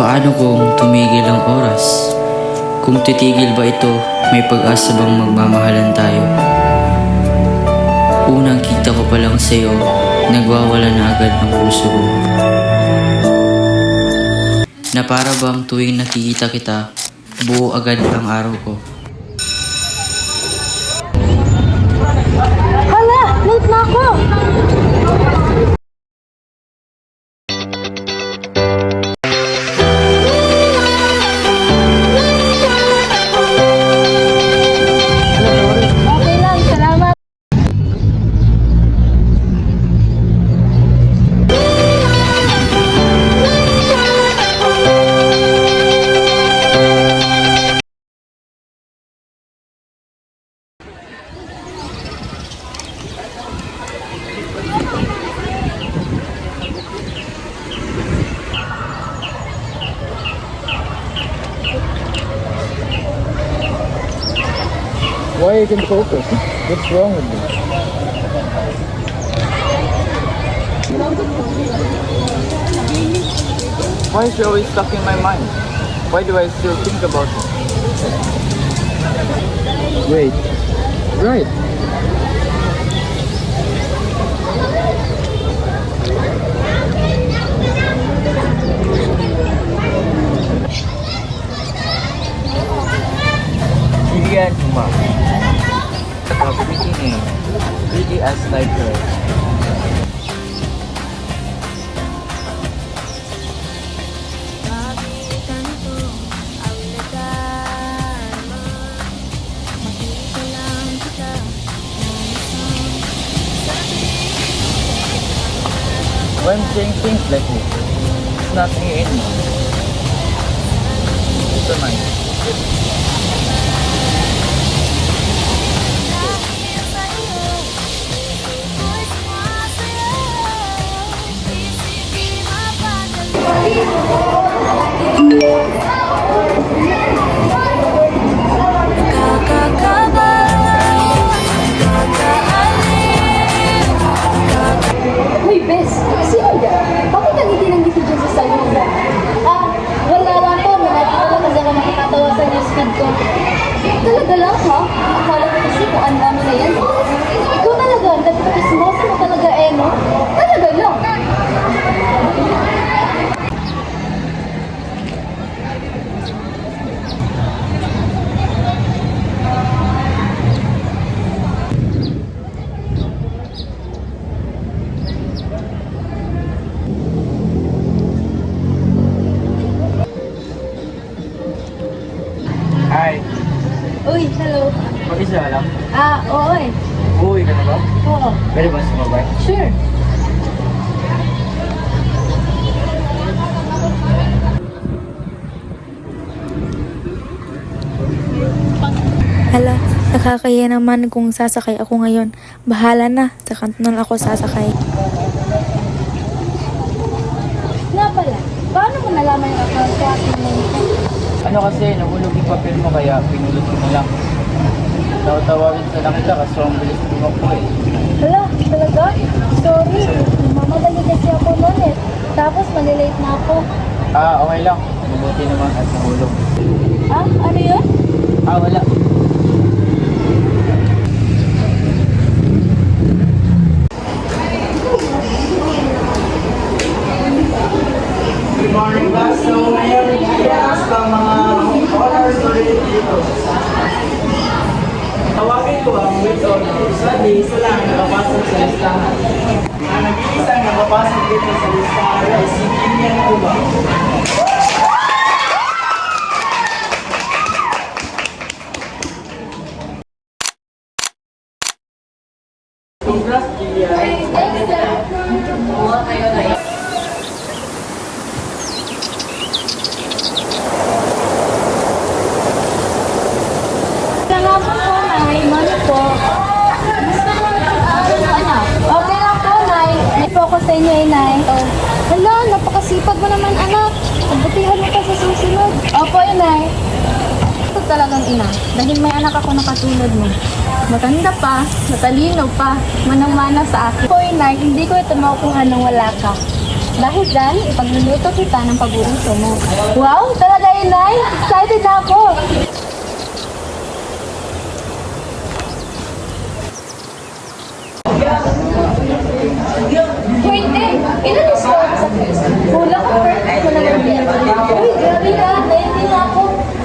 Paano kung tumigil ang oras? Kung titigil ba ito, may pag-asa bang magmamahalan tayo? Unang kita ko pa lang sa'yo, nagwawala na agad ang puso ko. Na para bang tuwing nakikita kita, buo agad ang araw ko. Hala! Late na ako! Okay lang, salamat. Why you can focus? What's wrong with me? Why is she always stuck in my mind? Why do I still think about it? Wait. Right. Bigyan cuma. Tapi ini really as like her. When saying things like this, it's not me anymore. It's a mine. Uy, Bes! Sino yan? Bakit nandito lang dito dyan sa salon? Wala lang po. Nakakita ko kasi ako nakakatawa sa newsfeed ko. Talaga lang, ha? Akala ko kasi kung ang dami na yan. Ikaw talaga, nagpapismosa mo talaga, no? Talaga lang. Hi. Uy, hello. Mag-isa ka lang? Oo eh. Uuwi ka na ba? Oo. Pwede ba sumabay? Sure. Hala, nakakaya naman kung sasakay ako ngayon. Bahala na, sa kanton ako sasakay. Nga pala, paano mo nalaman yung account ko at yung Ano kasi, nahulog yung papel mo kaya pinulot ko na lang. Tawagin sa lang kita kasi ang bilis tumakbo eh. Hala, talaga? Sorry. Mamadali kasi ako noon eh. Tapos malilate na ako. Okay lang. Mabuti naman at nahulog. Ano yun? Wala. Good morning, class. So, ngayon, i-ask ang mga honors ulit dito. Tawagin ko ang weeks of study, isa lang nakapasok sa listahan. Ang nag-iisang nakapasok dito sa listahan ay si Kimian Cuba. Congrats, Kimian. Salamat po, Nay. Mano po. Okay lang po, Nay. May focus sa inyo eh, Nay. Hala, napakasipag mo naman, anak. Pagbutihan mo pa sa susunod. Opo, Nay. Ito talagang ina. Dahil may anak ako na katulad mo. Matanda pa, matalino pa, manang-mana sa akin. Hoy, Nay, hindi ko ito makukuha nang wala ka. Dahil dyan, ipagluluto kita ng paborito mo. Wow, talaga Inay! Excited na ako! Pwede! Inalis ko ako sa Chris. Kulang ka, perfect ko naman din. Uy, grabe ka! 19 na ako.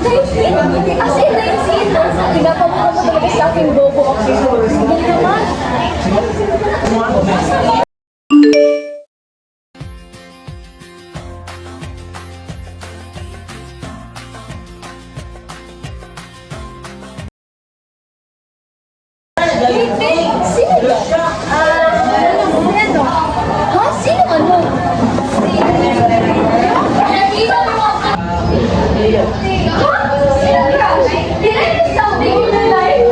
19? As in, 19? Pinapamukha mo talaga sa aking bobo ako. Hindi naman. Hindi! Sino ba? Ano? Ha? Sino ano? Nakita mo ako! Ha? Sino ka? Did I do something in your life?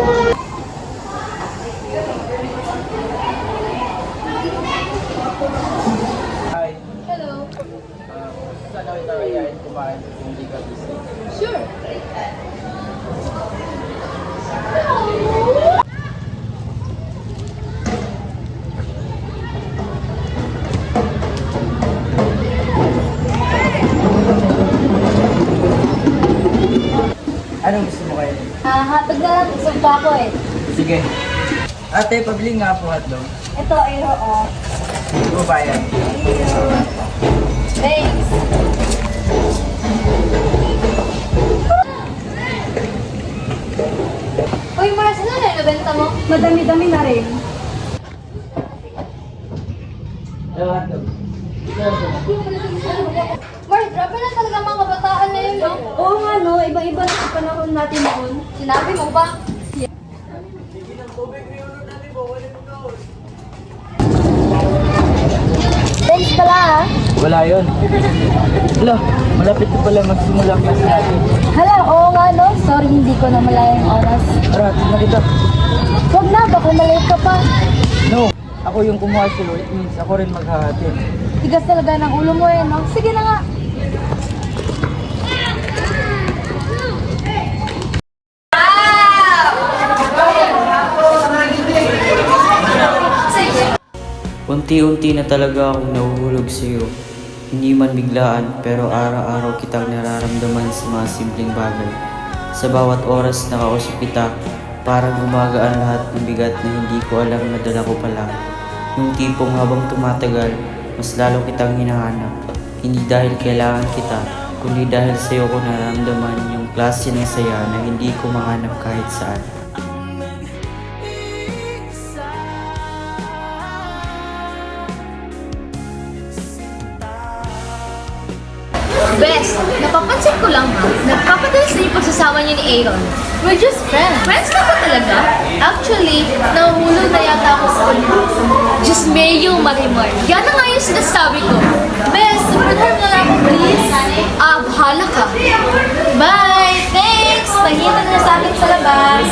Hi. Hello. Saan ako itakayain kumain kung hindi ka busy? Sure. Anong gusto mo kayo? Hatag na lang. Gusto pa ako eh. Sige. Ate, pabili nga po hotdog. Ito, Aero, oh. Hindi ko bayan. Thanks. Uy, Mars, ano na nabenta mo? Madami-dami na rin. Hello, hotdog. Mars, grabe na talaga mga kabataan na yun, no? Oo nga, no? Iba-iba na sa panahon natin noon. Sinabi mo ba? Thanks pala, ha? Wala yun. Hello, malapit na pala magsimula ang class natin. Hala, oo nga, no? Sorry, hindi ko na malaya yung oras. Tara, tignan kita. Huwag na, baka malate ka pa. No, ako yung kumuha sa'yo. It means ako rin maghahatid. Tigas talaga ng ulo mo, eh, no? Sige na nga. Unti-unti na talaga akong nahuhulog sa iyo. Hindi man biglaan pero araw-araw kitang nararamdaman sa mga simpleng bagay. Sa bawat oras na kausap kita, parang gumagaan lahat ng bigat na hindi ko alam na dala ko pala. Yung tipong habang tumatagal, mas lalo kitang hinahanap. Hindi dahil kailangan kita, kundi dahil sa iyo ko nararamdaman yung klase ng saya na hindi ko mahanap kahit saan. Bes, napapansin ko lang ha, nagpapadalas na yung pagsasama niyo ni Aaron. We're just friends. Friends na ba talaga? Actually, nahuhulog na yata ako sa kanya. Just Mayo Marimar. Yan na nga yung sinasabi ko. Bes, support her na lang ako, please. Bahala ka. Bye! Thanks! Nahihintay na sa akin sa labas.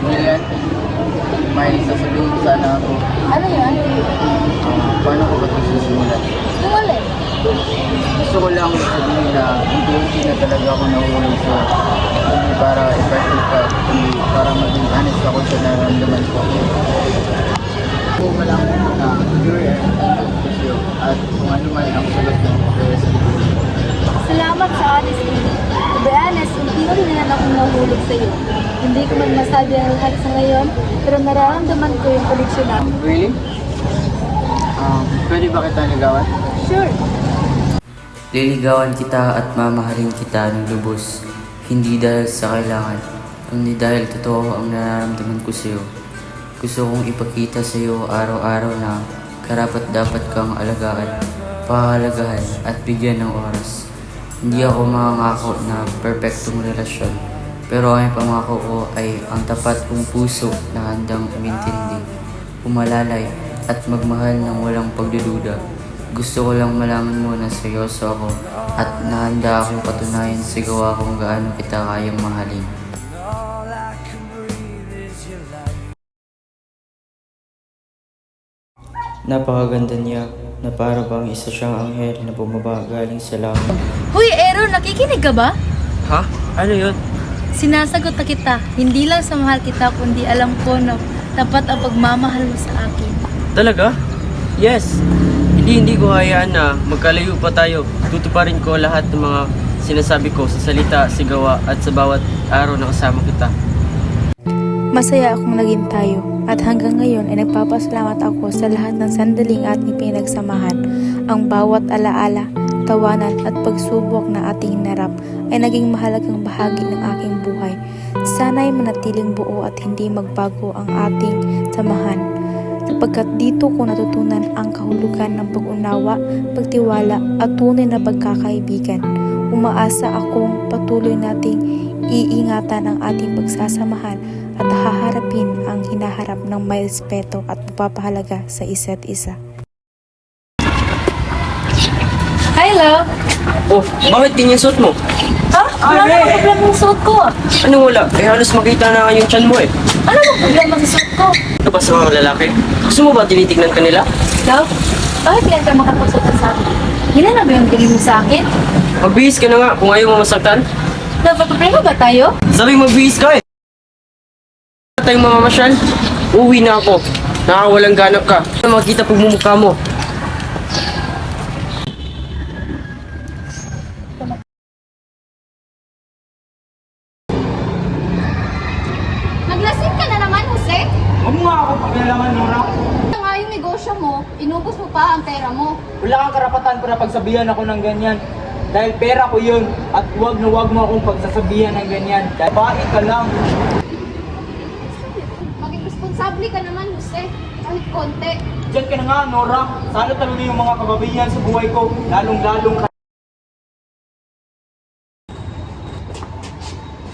Milan, may sasabihin sana ako. Ano yun? Paano ko ba ito sisimulan? Yung ulit. Gusto ko lang sabihin na unti-unti na talaga ako nahulog sa hindi para i-perfect ka, kundi para maging honest ako sa nararamdaman ko. Gusto ko lang na pure and unconfused at kung ano man ang sagot ng pagkaya. Salamat sa honesty. To be honest, unti-unti na lang akong nahulog sa'yo. Hindi ko man masabi ang lahat sa ngayon, pero nararamdaman ko yung connection na. Really? Pwede ba kita ligawan? Sure. Liligawan kita at mamahalin kita ng lubos. Hindi dahil sa kailangan, kundi dahil totoo ang nararamdaman ko sa iyo. Gusto kong ipakita sa iyo araw-araw na karapat dapat kang alagaan, pahalagahan at bigyan ng oras. Hindi ako mangangako na perpektong relasyon, pero ang pangako ko ay ang tapat kong puso na handang umintindi, umalalay at magmahal ng walang pagdududa. Gusto ko lang malaman mo na seryoso ako at nahanda akong patunayan sa gawa kung gaano kita kayang mahalin. Napakaganda niya na para bang isa siyang anghel na bumaba galing sa langit. Huy, Aaron, nakikinig ka ba? Ha? Ano yun? Sinasagot na kita, hindi lang sa mahal kita, kundi alam ko na tapat ang pagmamahal mo sa akin. Talaga? Yes. Hindi ko hayaan na magkalayo pa tayo. Tutuparin ko lahat ng mga sinasabi ko sa salita, sigawa at sa bawat araw na kasama kita. Masaya akong naging tayo at hanggang ngayon ay nagpapasalamat ako sa lahat ng sandaling ating pinagsamahan. Ang bawat alaala, tawanan at pagsubok na ating hinarap ay naging mahalagang bahagi ng aking buhay. Sana'y manatiling buo at hindi magbago ang ating samahan. Sapagkat dito ko natutunan ang kahulugan ng pag-unawa, pagtiwala at tunay na pagkakaibigan. Umaasa akong patuloy nating iingatan ang ating pagsasamahan at haharapin ang hinaharap ng may respeto at pagpapahalaga sa isa't isa. Hi, love! Oh, bakit ganyan suot mo? Ha? Wala namang problema yung suot ko. Ano wala? Eh halos makita na yung tiyan mo eh. Ano bang problema sa suot ko? Ano ba sa mga lalaki? Gusto mo ba tinitignan ka nila? Love, bakit ganyan ka makapagsuot sa akin? Hindi na ba yung galing mo sa akin? Magbihis ka na nga kung ayaw mo masaktan. Love, may problema ba tayo? Sabi magbihis ka eh. Tayong mamamasyal. Uwi na ako. Nakakawalang ganap ka. Makita pagmumukha mo. Naglasing ka na naman, Jose? Huwag mo nga ako pakialaman, Nora. Ito nga yung negosyo mo, inubos mo pa ang pera mo. Wala kang karapatan para pagsabihan ako ng ganyan. Dahil pera ko yun at huwag na huwag mo akong pagsasabihan ng ganyan. Dahil bae ka lang. Maging responsable ka naman, Jose. Kahit konti. Diyan ka na nga, Nora. Sana talunin yung mga kababayan sa buhay ko. Lalong-lalong ka.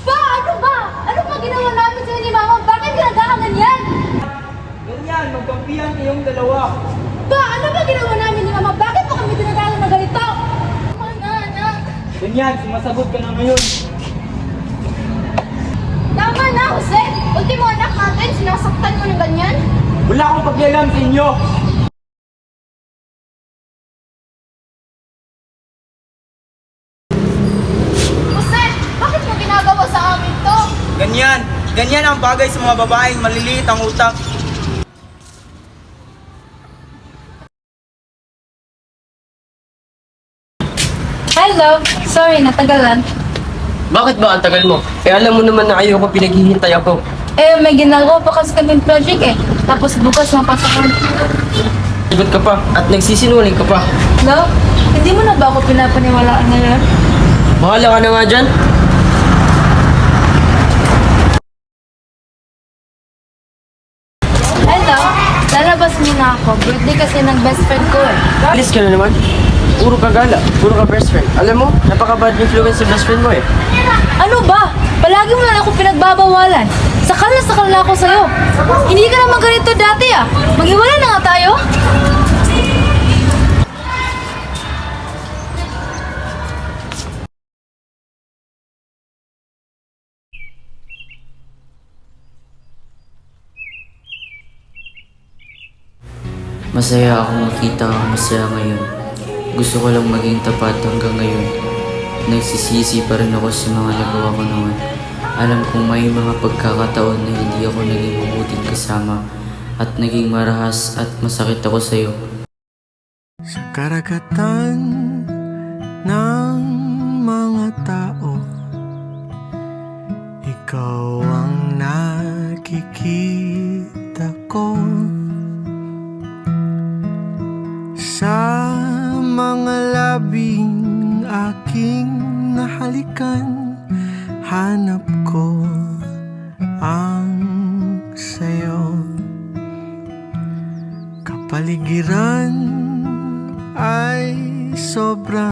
Ba? Ano ba? Ano ba ginawa namin sa'yo ni Mama? Bakit ginagahangan yan? Ganyan, magkampihan kayong dalawa. Ba? Ano ba ginawa namin ni Mama? Bakit mo kami tinagalan na ganito? Tama na, anak. Ganyan, sumasagot ka na ngayon. Tama na, Jose. Ultimo anak natin, sinasaktan mo ng ganyan. Wala akong pakialam sa inyo. Jose, bakit mo ginagawa sa amin to? Ganyan. Ganyan ang bagay sa mga babaeng maliliit ang utak. Hi, love! Sorry, natagalan. Bakit ba ang tagal mo? Eh alam mo naman na ayaw ko pinaghihintay ako. Eh, may ginagawa pa kasi kaming project eh. Tapos bukas mapasok ko. Sagot ka pa at nagsisinungaling ka pa. Love, hindi mo na ba ako pinapaniwalaan ngayon? Bahala ka na nga dyan. Hello, lalabas muna ako. Birthday kasi ng best friend ko eh. Alis ka na naman. Puro ka gala, puro ka best friend. Alam mo, napaka-bad influence sa best friend mo eh. Ano ba? Palagi mo na ako pinagbabawalan. Sakal na ako sa'yo. Hindi ka naman ganito dati ah. Maghiwalay na nga tayo. Masaya akong makita kang masaya ngayon. Gusto ko lang maging tapat hanggang ngayon. Nagsisisi pa rin ako sa mga nagawa ko noon. Alam kong may mga pagkakataon na hindi ako naging mabuting kasama at naging marahas at masakit ako sa'yo. Sa karagatan ng mga tao, ikaw ang nakikita ko. Sa mga labing aking nahalikan, hanap ko ang sayo. Kapaligiran ay sobra